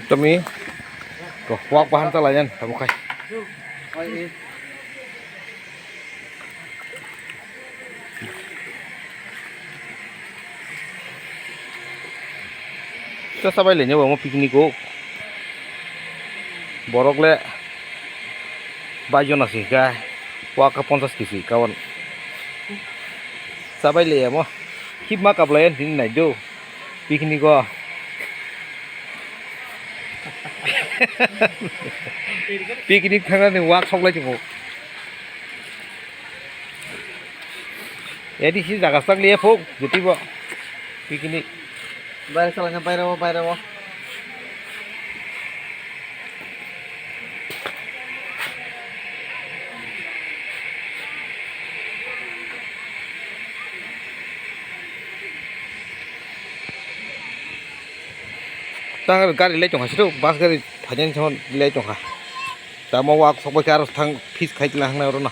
จะมีก็วักบ้านเท่าไหร่ยันทำใครจะสบายเลยเนี่ยว่ามาปิกนิกกูborok le bajon asih ka waka 50 kisi kawan sabai le mo hip ma kap lain din nai do piknik ko piknik thanga ni wak sok lai chu edi si jaga sak le phok jeti bo piknik bayar salahnya bayar apa tang gari le chong ha situ bas gari thajen chon le chong ha ta mo wak sok ba kar thang fish khai la hang na ro na